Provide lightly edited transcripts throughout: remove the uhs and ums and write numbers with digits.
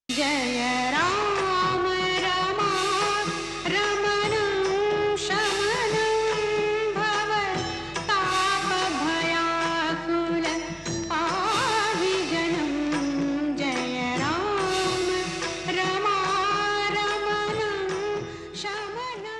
जय राम रमा रमणं शमनं भवतापभयाकुल आविजनं जय राम रमा रमणं शमनं।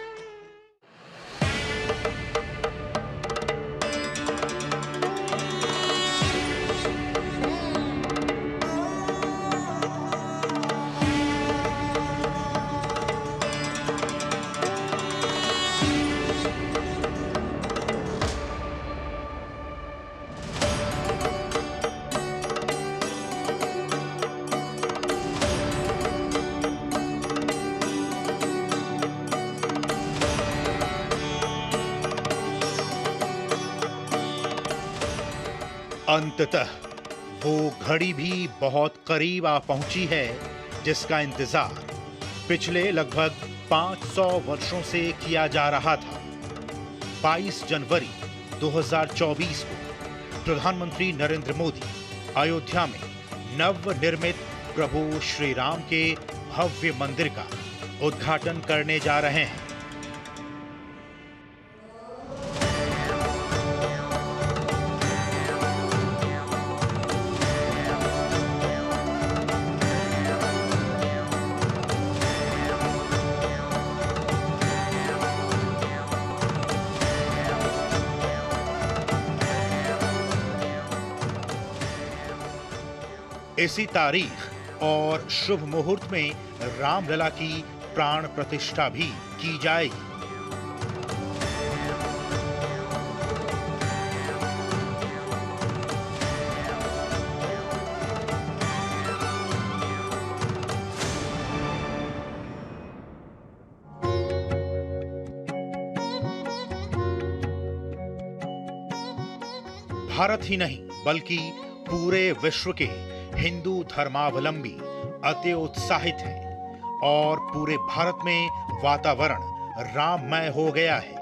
अंततः वो घड़ी भी बहुत करीब आ पहुंची है जिसका इंतजार पिछले लगभग 500 वर्षों से किया जा रहा था। 22 जनवरी 2024 को प्रधानमंत्री नरेंद्र मोदी अयोध्या में नवनिर्मित प्रभु श्री राम के भव्य मंदिर का उद्घाटन करने जा रहे हैं। इसी तारीख और शुभ मुहूर्त में रामलला की प्राण प्रतिष्ठा भी की जाएगी। भारत ही नहीं बल्कि पूरे विश्व के हिंदू धर्मावलंबी अति उत्साहित हैं और पूरे भारत में वातावरण राममय हो गया है।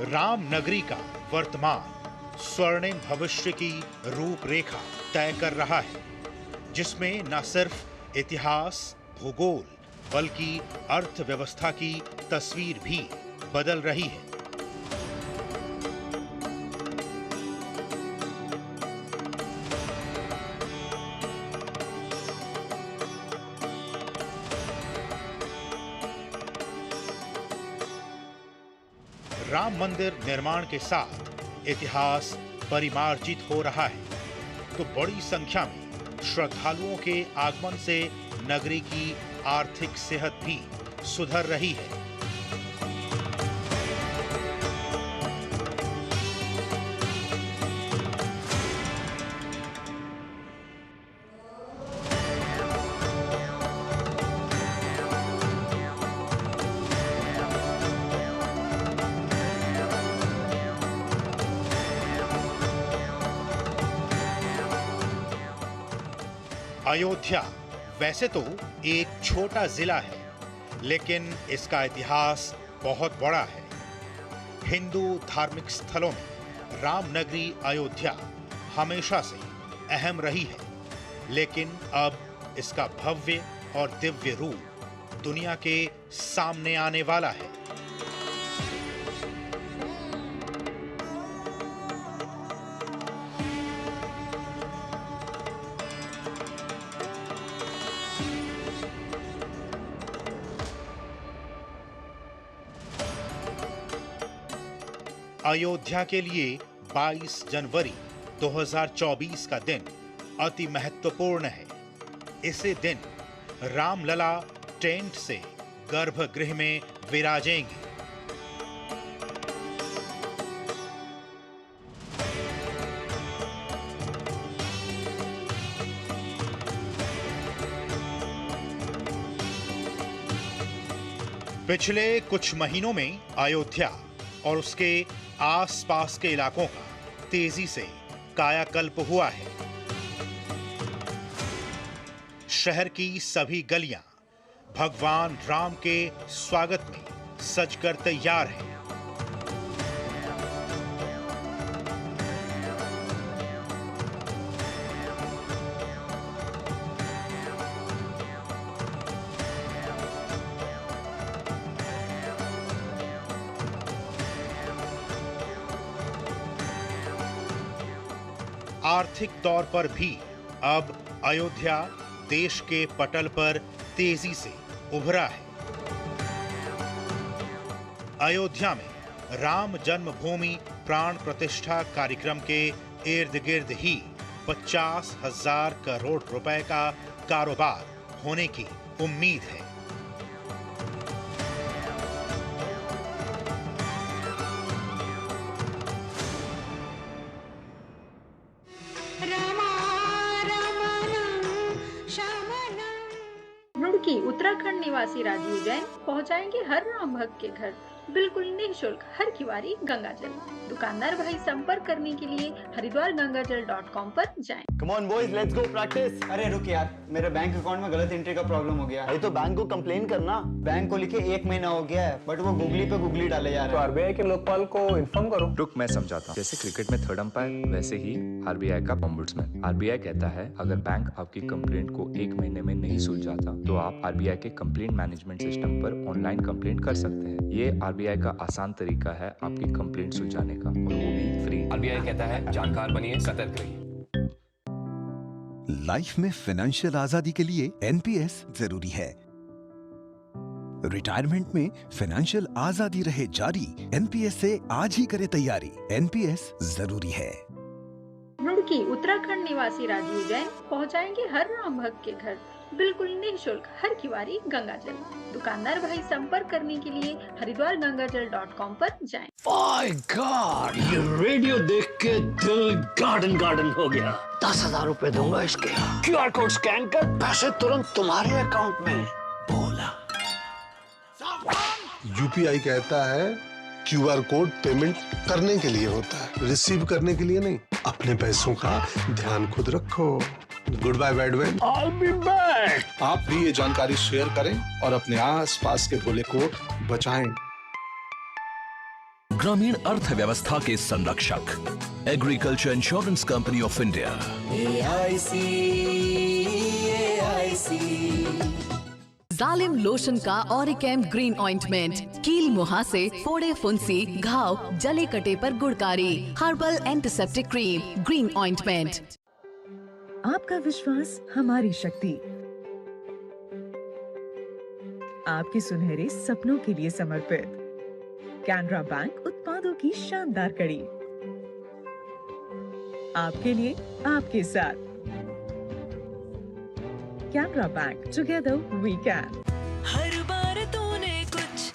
राम नगरी का वर्तमान स्वर्णिम भविष्य की रूपरेखा तय कर रहा है, जिसमें न सिर्फ इतिहास भूगोल बल्कि अर्थव्यवस्था की तस्वीर भी बदल रही है। राम मंदिर निर्माण के साथ इतिहास परिमार्जित हो रहा है, तो बड़ी संख्या में श्रद्धालुओं के आगमन से नगरी की आर्थिक सेहत भी सुधर रही है। अयोध्या वैसे तो एक छोटा जिला है, लेकिन इसका इतिहास बहुत बड़ा है। हिंदू धार्मिक स्थलों में रामनगरी अयोध्या हमेशा से अहम रही है, लेकिन अब इसका भव्य और दिव्य रूप दुनिया के सामने आने वाला है। अयोध्या के लिए 22 जनवरी 2024 का दिन अति महत्वपूर्ण है। इसी दिन रामलला टेंट से गर्भगृह में विराजेंगे। पिछले कुछ महीनों में अयोध्या और उसके आसपास के इलाकों का तेजी से कायाकल्प हुआ है। शहर की सभी गलियां भगवान राम के स्वागत में सजकर तैयार हैं। आर्थिक तौर पर भी अब अयोध्या देश के पटल पर तेजी से उभरा है। अयोध्या में राम जन्मभूमि प्राण प्रतिष्ठा कार्यक्रम के इर्द गिर्द ही 50,000 करोड़ रुपए का कारोबार होने की उम्मीद है। रुड़की उत्तराखंड निवासी राजीव जैन पहुंचाएंगे हर राम भक्त के घर बिल्कुल निःशुल्क हर किवारी गंगाजल। दुकानदार भाई संपर्क करने के लिए हरिद्वारगंगाजल.com पर जाएं। Come on boys, let's go practice. अरे रुक यार, मेरे बैंक अकाउंट में गलत एंट्री का प्रॉब्लम हो गया है। तो बैंक को कंप्लेन करना। बैंक को लिखे 1 महीना हो गया है, बट वो गूगली पे गूगली डाले जा रहे हैं। तो आरबीआई के लोकपाल को इन्फॉर्म करो। रुक, मैं समझाता हूँ। जैसे क्रिकेट में थर्ड अंपायर, वैसे ही आरबीआई का ओम्बुड्समैन। आरबीआई कहता है अगर बैंक आपकी कंप्लेंट को 1 महीने में नहीं सुलझाता तो आप आरबीआई के कंप्लेंट मैनेजमेंट सिस्टम पर ऑनलाइन कंप्लेंट कर सकते हैं। ये आरबीआई का आसान तरीका है आपकी कंप्लेंट सुलझाने का, और वो भी फ्री। आरबीआई कहता है जानकार बनिए, सतर्क रहिए। लाइफ में फाइनेंशियल आजादी के लिए एनपीएस जरूरी है। रिटायरमेंट में फाइनेंशियल आजादी रहे जारी, एनपीएस से आज ही करे तैयारी। एनपीएस जरूरी है। रुड़की उत्तराखंड निवासी राजीव जैन पहुंचाएंगे हर राम भक्त के घर बिल्कुल निःशुल्क हर किवारी गंगाजल। दुकानदार भाई संपर्क करने के लिए हरिद्वारगंगाजल.com पर जाएं। My God, ये रेडियो देख के दिल गार्डन गार्डन हो गया। 10,000 रुपए दूंगा इसके। QR कोड स्कैन कर, पैसे तुरंत तुम्हारे अकाउंट में। बोला। यूपीआई कहता है क्यूआर कोड पेमेंट करने के लिए होता है, रिसीव करने के लिए नहीं। अपने पैसों का ध्यान खुद रखो। Good bye bad bye. I'll be back. आप भी ये जानकारी शेयर करें और अपने आसपास के भोले को बचाएं। ग्रामीण अर्थव्यवस्था के संरक्षक agriculture insurance company of India. जालिम लोशन का ऑरिकैम ग्रीन ऑइंटमेंट, कील मुहासे, फोड़े फुंसी, घाव, जले कटे पर गुड़कारी, herbal antiseptic cream, green ointment. आपका विश्वास हमारी शक्ति, आपके सुनहरे सपनों के लिए समर्पित कैनरा बैंक उत्पादों की शानदार कड़ी, आपके लिए आपके साथ। Canara bank, together we can. हर बार तूने कुछ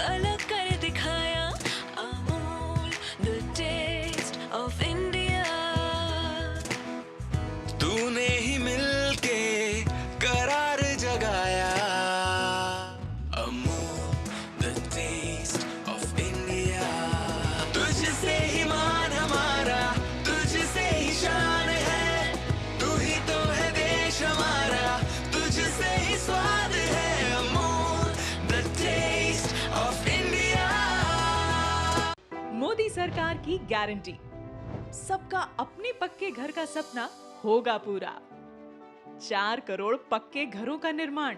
अलग कर दिखाया, Amul the taste of India. तूने ही मिलके करार जगाया, Amul the taste of India. तुझसे ही मान हमारा, तुझसे ही शान है, तू ही तो है देश हमारा, तुझसे ही स्वाद है, Amul the taste of India. Modi सरकार की गारंटी, सबका अपने पक्के घर का सपना होगा पूरा। 4 करोड़ पक्के घरों का निर्माण,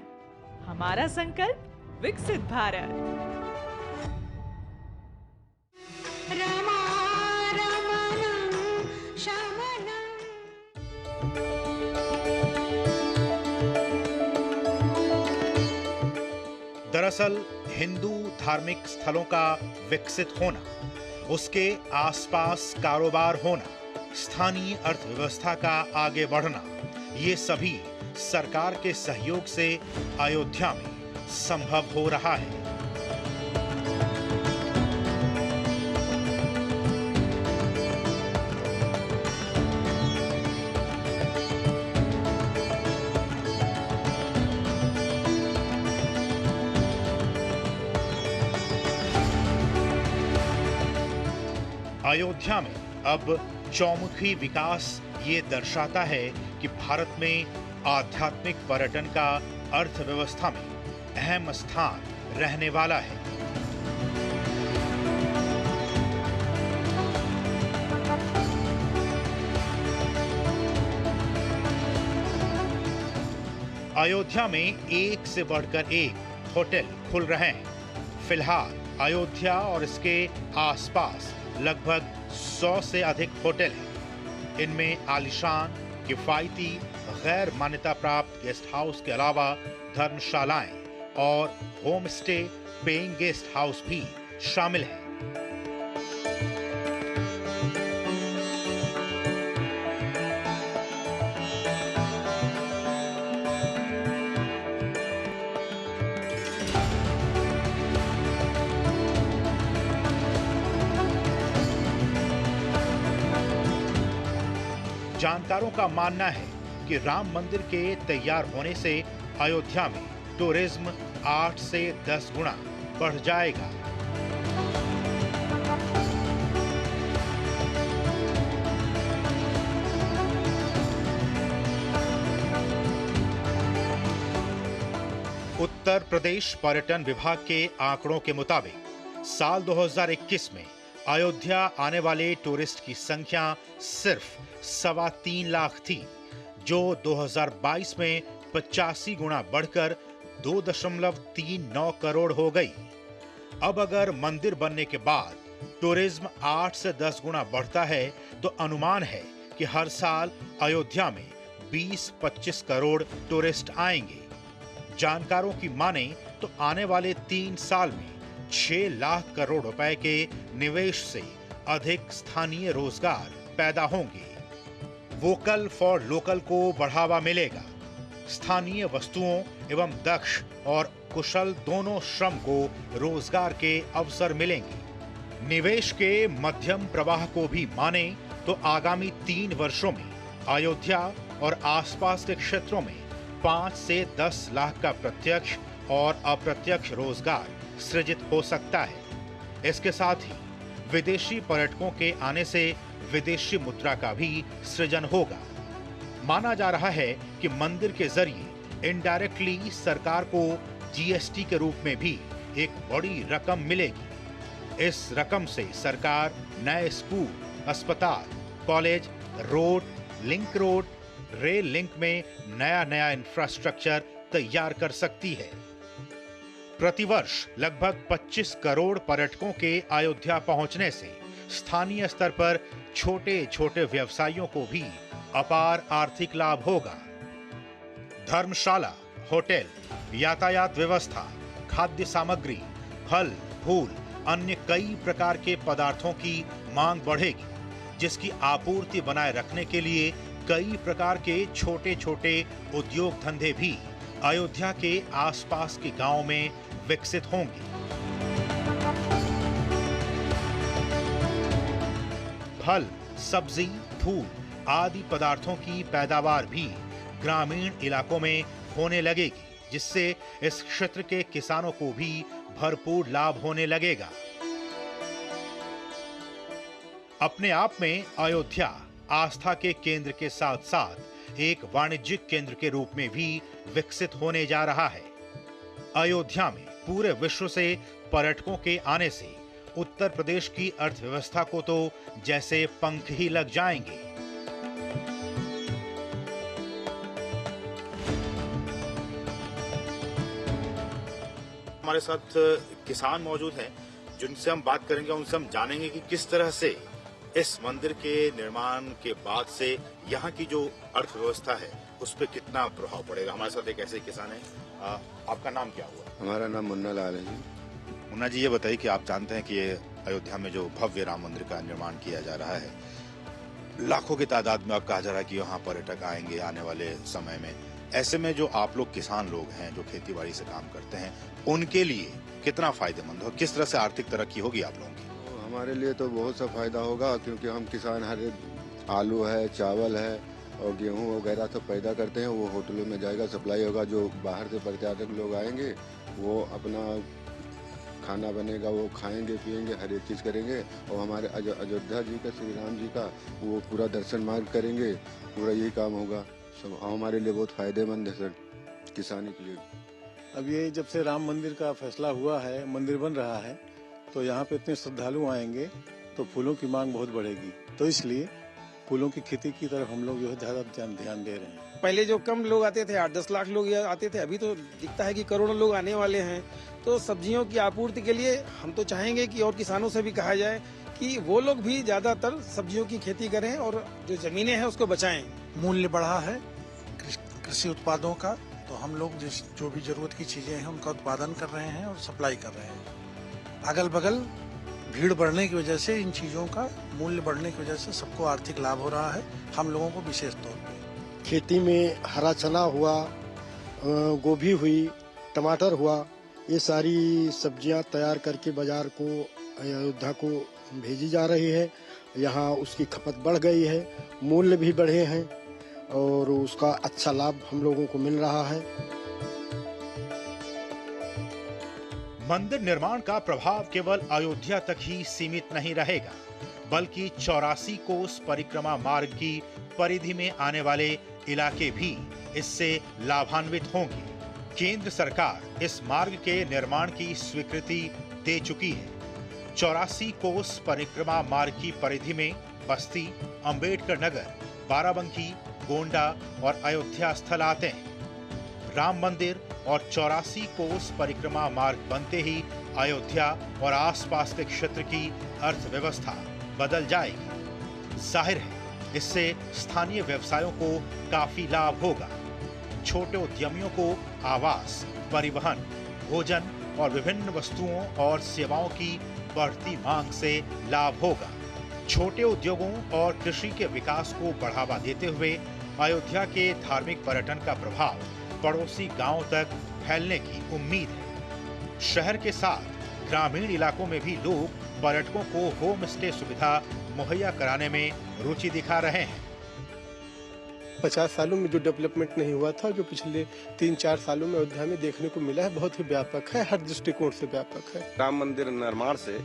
हमारा संकल्प विकसित भारत। रमा रमणं शमनं। दरअसल हिंदू धार्मिक स्थलों का विकसित होना, उसके आसपास कारोबार होना, स्थानीय अर्थव्यवस्था का आगे बढ़ना, ये सभी सरकार के सहयोग से अयोध्या में संभव हो रहा है। अयोध्या में अब चौमुखी विकास ये दर्शाता है कि भारत में आध्यात्मिक पर्यटन का अर्थव्यवस्था में अहम स्थान रहने वाला है। अयोध्या में एक से बढ़कर एक होटल खुल रहे हैं। फिलहाल अयोध्या और इसके आसपास लगभग 100 से अधिक होटल हैं। इनमें आलीशान, किफायती, गैर मान्यता प्राप्त गेस्ट हाउस के अलावा धर्मशालाएं और home stay, paying guest house भी शामिल हैं। जानकारों का मानना है कि राम मंदिर के तैयार होने से अयोध्या में टूरिज्म 8 से 10 गुना बढ़ जाएगा। उत्तर प्रदेश पर्यटन विभाग के आंकड़ों के मुताबिक साल 2021 में अयोध्या आने वाले टूरिस्ट की संख्या सिर्फ 3.25 लाख थी, जो 2022 में 85 गुना बढ़कर 2.39 करोड़ हो गई। अब अगर मंदिर बनने के बाद टूरिज्म 8 से 10 गुना बढ़ता है तो अनुमान है कि हर साल अयोध्या में 20-25 करोड़ टूरिस्ट आएंगे। जानकारों की माने तो आने वाले 3 साल में 6 लाख करोड़ रुपए के निवेश से अधिक स्थानीय रोजगार पैदा होंगे। वोकल फॉर लोकल को बढ़ावा मिलेगा। स्थानीय वस्तुओं एवं दक्ष और कुशल दोनों श्रम को रोजगार के अवसर मिलेंगे। निवेश के मध्यम प्रवाह को भी माने तो आगामी 3 वर्षों में अयोध्या और आसपास के क्षेत्रों में 5 से 10 लाख का प्रत्यक्ष और अप्रत्यक्ष रोजगार सृजित हो सकता है। इसके साथ ही विदेशी पर्यटकों के आने से विदेशी मुद्रा का भी सृजन होगा। माना जा रहा है कि मंदिर के जरिए इनडायरेक्टली सरकार को जीएसटी के रूप में भी एक बड़ी रकम मिलेगी। इस रकम से सरकार नए स्कूल, अस्पताल, college, road, link road, rail link में नया इंफ्रास्ट्रक्चर तैयार कर सकती है। प्रतिवर्ष लगभग 25 करोड़ पर्यटकों के अयोध्या पहुंचने से स्थानीय स्तर पर छोटे छोटे व्यवसायियों को भी अपार आर्थिक लाभ होगा। धर्मशाला, होटल, यातायात व्यवस्था, खाद्य सामग्री, फल, फूल, अन्य कई प्रकार के पदार्थों की मांग बढ़ेगी, जिसकी आपूर्ति बनाए रखने के लिए कई प्रकार के छोटे छोटे उद्योग धंधे भी अयोध्या के आसपास के गांवों में विकसित होंगे। फल, सब्जी, फूल आदि पदार्थों की पैदावार भी ग्रामीण इलाकों में होने लगेगी, जिससे इस क्षेत्र के किसानों को भी भरपूर लाभ होने लगेगा। अपने आप में अयोध्या आस्था के केंद्र के साथ साथ एक वाणिज्यिक केंद्र के रूप में भी विकसित होने जा रहा है। अयोध्या में पूरे विश्व से पर्यटकों के आने से उत्तर प्रदेश की अर्थव्यवस्था को तो जैसे पंख ही लग जाएंगे। हमारे साथ किसान मौजूद हैं, जिनसे हम बात करेंगे, उनसे हम जानेंगे कि किस तरह से इस मंदिर के निर्माण के बाद से यहाँ की जो अर्थव्यवस्था है उस पर कितना प्रभाव पड़ेगा। हमारे साथ एक ऐसे किसान है। आपका नाम क्या हुआ? हमारा नाम मुन्ना लाल है जी। मुन्ना जी, ये बताइए कि आप जानते हैं कि ये अयोध्या में जो भव्य राम मंदिर का निर्माण किया जा रहा है, लाखों की तादाद में अब कहा जा रहा है कि यहाँ पर्यटक आएंगे आने वाले समय में। ऐसे में जो आप लोग किसान लोग हैं, जो खेती बाड़ी से काम करते हैं, उनके लिए कितना फायदेमंद हो, किस तरह से आर्थिक तरक्की होगी आप लोगों की? हमारे लिए तो बहुत सा फायदा होगा, क्योंकि हम किसान हर आलू है, चावल है और गेहूं वगैरह सब पैदा करते हैं। वो होटलों में जाएगा, सप्लाई होगा। जो बाहर से पर्यटक लोग आएंगे वो अपना खाना बनेगा वो खाएंगे पिएंगे, हर एक चीज़ करेंगे। और हमारे अयोध्या जी का, श्री राम जी का वो पूरा दर्शन मार्ग करेंगे, पूरा यही काम होगा। सब हमारे लिए बहुत फायदेमंद है सर, किसानी के लिए। अब ये जब से राम मंदिर का फैसला हुआ है, मंदिर बन रहा है, तो यहाँ पे इतने श्रद्धालु आएंगे तो फूलों की मांग बहुत बढ़ेगी। तो इसलिए फूलों की खेती की तरफ हम लोग जो है ज़्यादा ध्यान दे रहे हैं। पहले जो कम लोग आते थे, 8-10 लाख लोग आते थे, अभी तो दिखता है कि करोड़ों लोग आने वाले हैं। तो सब्जियों की आपूर्ति के लिए हम तो चाहेंगे कि और किसानों से भी कहा जाए कि वो लोग भी ज्यादातर सब्जियों की खेती करें और जो जमीनें हैं उसको बचाएं। मूल्य बढ़ा है कृषि उत्पादों का, तो हम लोग जो भी जरूरत की चीजें हैं उनका उत्पादन कर रहे हैं और सप्लाई कर रहे हैं। अगल बगल भीड़ बढ़ने की वजह से इन चीजों का मूल्य बढ़ने की वजह से सबको आर्थिक लाभ हो रहा है, हम लोगों को विशेष तौर पे। खेती में हरा चना हुआ, गोभी हुई, टमाटर हुआ, ये सारी सब्जियां तैयार करके बाजार को, अयोध्या को भेजी जा रही है। यहाँ उसकी खपत बढ़ गई है, मूल्य भी बढ़े हैं और उसका अच्छा लाभ हम लोगों को मिल रहा है। मंदिर निर्माण का प्रभाव केवल अयोध्या तक ही सीमित नहीं रहेगा, बल्कि 84 कोस परिक्रमा मार्ग की परिधि में आने वाले इलाके भी इससे लाभान्वित होंगे। केंद्र सरकार इस मार्ग के निर्माण की स्वीकृति दे चुकी है। 84 कोस परिक्रमा मार्ग की परिधि में बस्ती, अंबेडकर नगर, बाराबंकी, गोंडा और अयोध्या स्थल आते हैं। राम मंदिर और 84 कोस परिक्रमा मार्ग बनते ही अयोध्या और आसपास के क्षेत्र की अर्थव्यवस्था बदल जाएगी। जाहिर है इससे स्थानीय व्यवसायों को काफी लाभ होगा। छोटे उद्यमियों को आवास, परिवहन, भोजन और विभिन्न वस्तुओं और सेवाओं की बढ़ती मांग से लाभ होगा। छोटे उद्योगों और कृषि के विकास को बढ़ावा देते हुए अयोध्या के धार्मिक पर्यटन का प्रभाव पड़ोसी गांवों तक फैलने की उम्मीद है। शहर के साथ ग्रामीण इलाकों में भी लोग पर्यटकों को होम स्टे सुविधा मुहैया कराने में रुचि दिखा रहे हैं। 50 सालों में जो डेवलपमेंट नहीं हुआ था, जो पिछले 3-4 सालों में अयोध्या में देखने को मिला है, बहुत ही व्यापक है, हर दृष्टिकोण से व्यापक है। राम मंदिर निर्माण से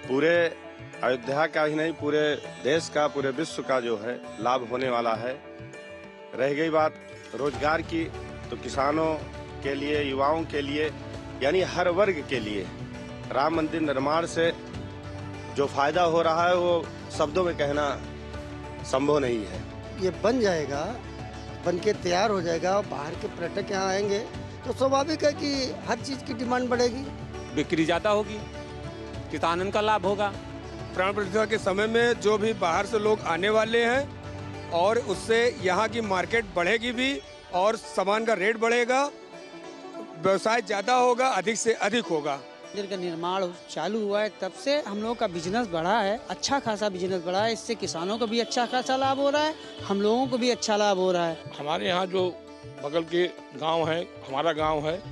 पूरे अयोध्या का ही नहीं, पूरे देश का, पूरे विश्व का जो है लाभ होने वाला है। रह गई बात रोजगार की, तो किसानों के लिए, युवाओं के लिए, यानी हर वर्ग के लिए राम मंदिर निर्माण से जो फायदा हो रहा है वो शब्दों में कहना संभव नहीं है। ये बन जाएगा, बन के तैयार हो जाएगा, बाहर के पर्यटक यहाँ आएंगे तो स्वाभाविक है कि हर चीज की डिमांड बढ़ेगी, बिक्री ज्यादा होगी, किसानों का लाभ होगा। प्राण प्रतिष्ठा के समय में जो भी बाहर से लोग आने वाले हैं और उससे यहाँ की मार्केट बढ़ेगी भी और सामान का रेट बढ़ेगा, व्यवसाय ज्यादा होगा, अधिक से अधिक होगा। मंदिर का निर्माण चालू हुआ है तब से हम लोगों का बिजनेस बढ़ा है, अच्छा खासा बिजनेस बढ़ा है। इससे किसानों को भी अच्छा खासा लाभ हो रहा है, हम लोगों को भी अच्छा लाभ हो रहा है। हमारे यहाँ जो बगल के गांव है, हमारा गांव है,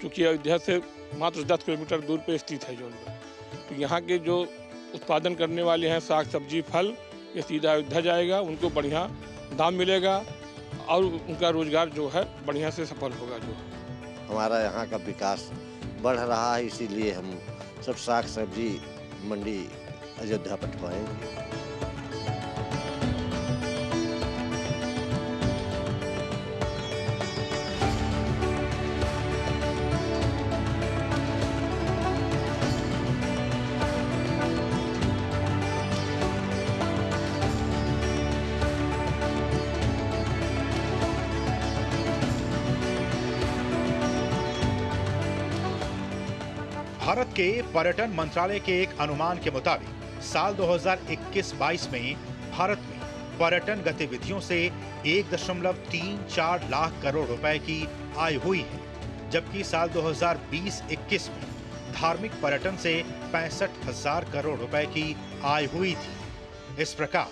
चूँकि अयोध्या से मात्र 10 किलोमीटर दूर पे स्थित है जौनपुर, तो यहाँ के जो उत्पादन करने वाले हैं साग सब्जी फल, ये सीधा अयोध्या जाएगा, उनको बढ़िया दाम मिलेगा और उनका रोजगार जो है बढ़िया से सफल होगा। जो हमारा यहाँ का विकास बढ़ रहा है, इसीलिए हम सब साग सब्जी मंडी अयोध्या पठवाएंगे। भारत के पर्यटन मंत्रालय के एक अनुमान के मुताबिक साल 2021-22 में भारत में पर्यटन गतिविधियों से 1.34 लाख करोड़ रुपए की आय हुई है, जबकि साल 2020-21 में धार्मिक पर्यटन से 65,000 करोड़ रुपए की आय हुई थी। इस प्रकार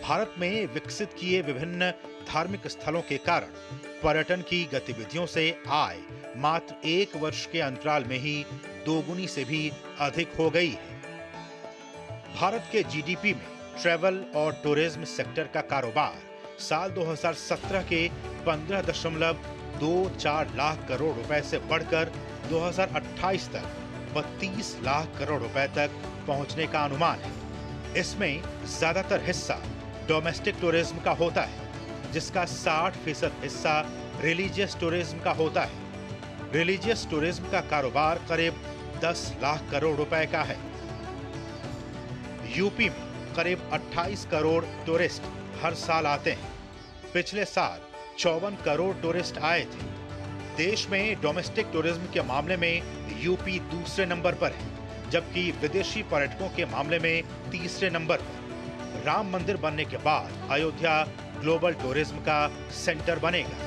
भारत में विकसित किए विभिन्न धार्मिक स्थलों के कारण पर्यटन की गतिविधियों से आय मात्र 1 वर्ष के अंतराल में ही दोगुनी से भी अधिक हो गई है। भारत के जीडीपी में ट्रैवल और टूरिज्म सेक्टर का कारोबार साल 2017 के 15.24 लाख करोड़ रुपए से बढ़कर 2028 तक 32 लाख करोड़ रुपए तक पहुंचने का अनुमान है। इसमें ज्यादातर हिस्सा डोमेस्टिक टूरिज्म का होता है, जिसका 60% हिस्सा रिलीजियस टूरिज्म का होता है। रिलीजियस टूरिज्म का कारोबार करीब 10 लाख करोड़ रुपए का है। यूपी में करीब 28 करोड़ टूरिस्ट हर साल आते हैं। पिछले साल 54 करोड़ टूरिस्ट आए थे। देश में डोमेस्टिक टूरिज्म के मामले में यूपी दूसरे नंबर पर है, जबकि विदेशी पर्यटकों के मामले में तीसरे नंबर पर। राम मंदिर बनने के बाद अयोध्या ग्लोबल टूरिज्म का सेंटर बनेगा।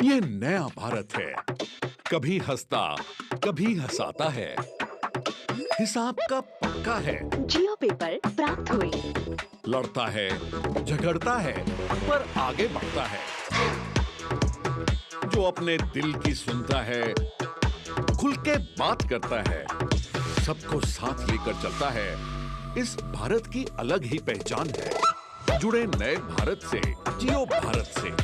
ये नया भारत है, कभी हंसता कभी हंसाता है, हिसाब का पक्का है। जियो पेपर प्राप्त हुए। लड़ता है, झगड़ता है, पर आगे बढ़ता है। जो अपने दिल की सुनता है, खुल के बात करता है, सबको साथ लेकर चलता है। इस भारत की अलग ही पहचान है। जुड़े नए भारत से, जियो भारत से।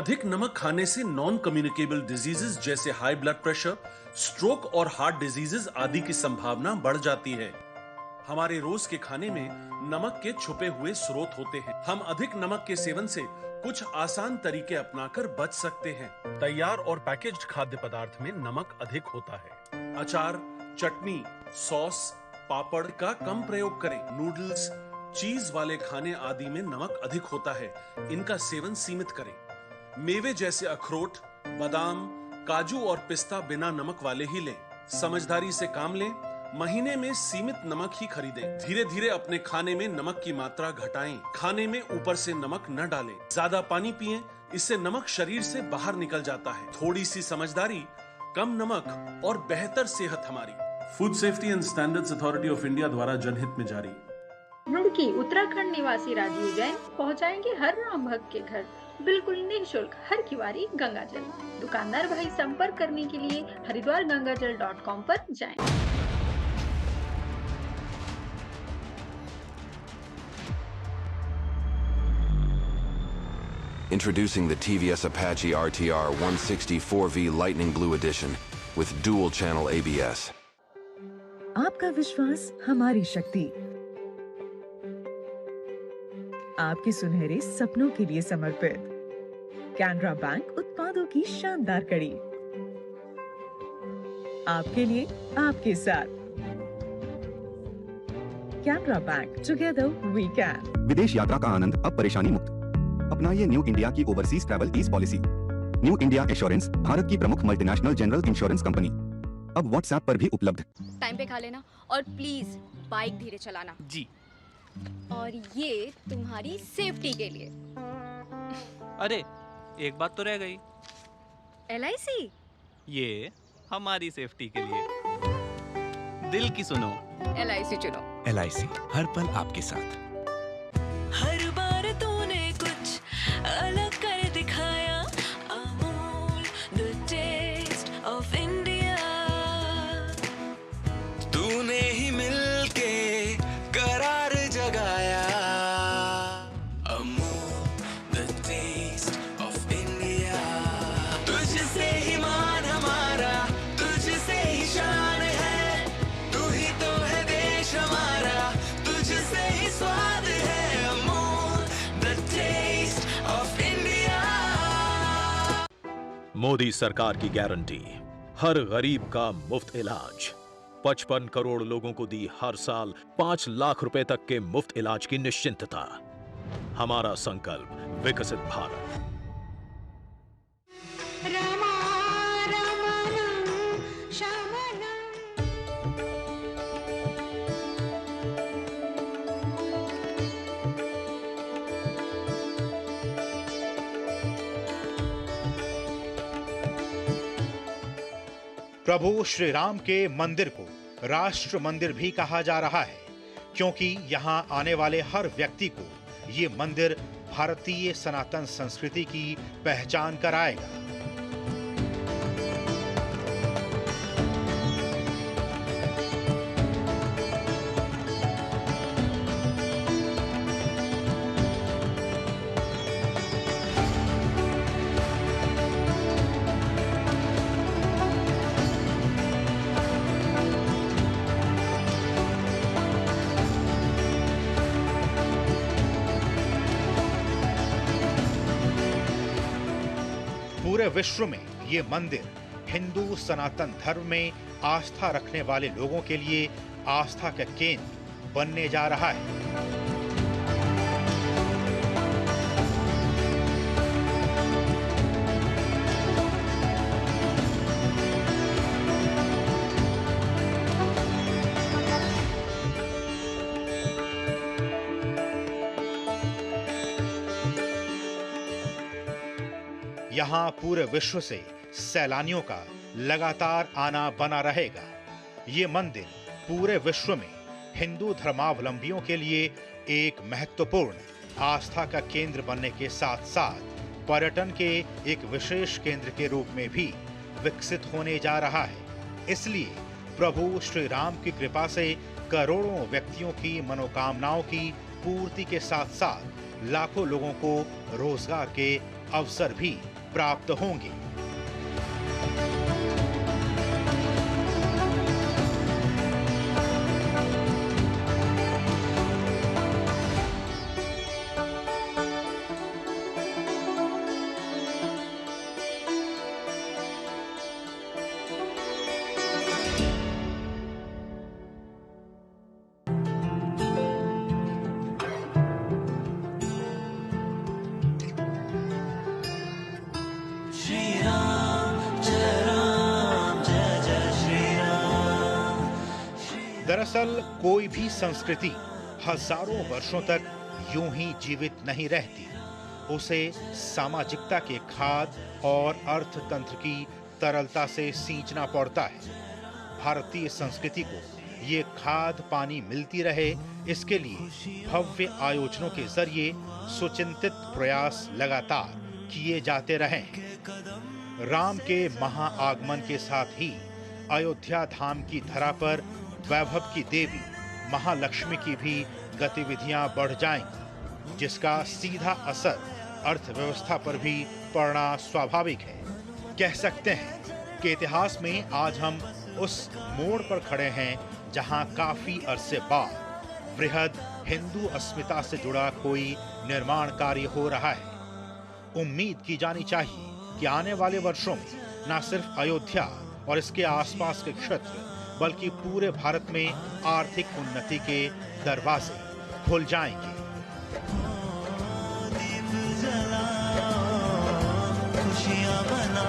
अधिक नमक खाने से नॉन कम्युनिकेबल डिजीजेस जैसे हाई ब्लड प्रेशर, स्ट्रोक और हार्ट डिजीजेस आदि की संभावना बढ़ जाती है। हमारे रोज के खाने में नमक के छुपे हुए स्रोत होते हैं। हम अधिक नमक के सेवन से कुछ आसान तरीके अपनाकर बच सकते हैं। तैयार और पैकेज्ड खाद्य पदार्थ में नमक अधिक होता है। अचार, चटनी, सॉस, पापड़ का कम प्रयोग करें। नूडल्स, चीज वाले खाने आदि में नमक अधिक होता है, इनका सेवन सीमित करें। मेवे जैसे अखरोट, बादाम, काजू और पिस्ता बिना नमक वाले ही लें। समझदारी से काम लें, महीने में सीमित नमक ही खरीदें। धीरे धीरे अपने खाने में नमक की मात्रा घटाएं। खाने में ऊपर से नमक न डालें। ज्यादा पानी पिएं, इससे नमक शरीर से बाहर निकल जाता है। थोड़ी सी समझदारी, कम नमक और बेहतर सेहत हमारी। Food safety and standards authority of India द्वारा जनहित में जारी। रुड़की उत्तराखंड निवासी राजीव जैन पहुंचाएंगे हर राम भक्त के घर बिल्कुल निःशुल्क हर किवारी गंगाजल। दुकानदार भाई संपर्क करने के लिए हरिद्वारगंगाजल.com पर जाएं। Introducing the TVS Apache RTR 160 Lightning Blue Edition with dual channel ABS. आपका विश्वास हमारी शक्ति, आपके सुनहरे सपनों के लिए समर्पित कैनरा बैंक उत्पादों की शानदार कड़ी, आपके लिए आपके साथ। Canara bank, together we can. विदेश यात्रा का आनंद अब परेशानी मुक्त। अपनाइए न्यू इंडिया की overseas travel ease policy. New India assurance Bharat की प्रमुख मल्टीनेशनल जनरल इंश्योरेंस कंपनी, अब व्हाट्सएप पर भी उपलब्ध। टाइम पे खा लेना और प्लीज बाइक धीरे चलाना जी। और ये तुम्हारी सेफ्टी के लिए। अरे एक बात तो रह गई। LIC ये हमारी सेफ्टी के लिए। दिल की सुनो, LIC चुनो। LIC हर पल आपके साथ। हर बार तूने कुछ अलग कर दिखाया। Amul the taste of India. तूने ही मिलके करार जगाया। Amul the taste of India. तुझसे ही मान हमारा, तुझसे ही शान है। तू ही तो है देश हमारा, तुझसे ही स्वाद है। Amul the taste of India. Modi सरकार की गारंटी, हर गरीब का मुफ्त इलाज। 55 करोड़ लोगों को दी हर साल 5 लाख रुपए तक के मुफ्त इलाज की निश्चिंतता। हमारा संकल्प विकसित भारत। प्रभु श्री राम के मंदिर को राष्ट्र मंदिर भी कहा जा रहा है, क्योंकि यहां आने वाले हर व्यक्ति को ये मंदिर भारतीय सनातन संस्कृति की पहचान कराएगा। पूरे विश्व में ये मंदिर हिंदू सनातन धर्म में आस्था रखने वाले लोगों के लिए आस्था का केंद्र बनने जा रहा है। यहाँ पूरे विश्व से सैलानियों का लगातार आना बना रहेगा। ये मंदिर पूरे विश्व में हिंदू धर्मावलंबियों के लिए एक महत्वपूर्ण आस्था का केंद्र बनने के साथ साथ पर्यटन के एक विशेष केंद्र के रूप में भी विकसित होने जा रहा है। इसलिए प्रभु श्री राम की कृपा से करोड़ों व्यक्तियों की मनोकामनाओं की पूर्ति के साथ साथ लाखों लोगों को रोजगार के अवसर भी प्राप्त होंगे। दरअसल कोई भी संस्कृति हजारों वर्षों तक यूं ही जीवित नहीं रहती। उसे सामाजिकता के खाद और अर्थतंत्र की तरलता से सींचना पड़ता है। भारतीय संस्कृति को ये खाद पानी मिलती रहे, इसके लिए भव्य आयोजनों के जरिए सुचिंतित प्रयास लगातार किए जाते रहे हैं। राम के महाआगमन के साथ ही अयोध्या धाम की धरा पर वैभव की देवी महालक्ष्मी की भी गतिविधियां बढ़ जाएंगी, जिसका सीधा असर अर्थव्यवस्था पर भी पड़ना स्वाभाविक है। कह सकते हैं कि इतिहास में आज हम उस मोड़ पर खड़े हैं जहां काफी अरसे बाद वृहद हिंदू अस्मिता से जुड़ा कोई निर्माण कार्य हो रहा है। उम्मीद की जानी चाहिए कि आने वाले वर्षों में न सिर्फ अयोध्या और इसके आसपास के क्षेत्र बल्कि पूरे भारत में आर्थिक उन्नति के दरवाजे खुल जाएंगे। खुशियां बना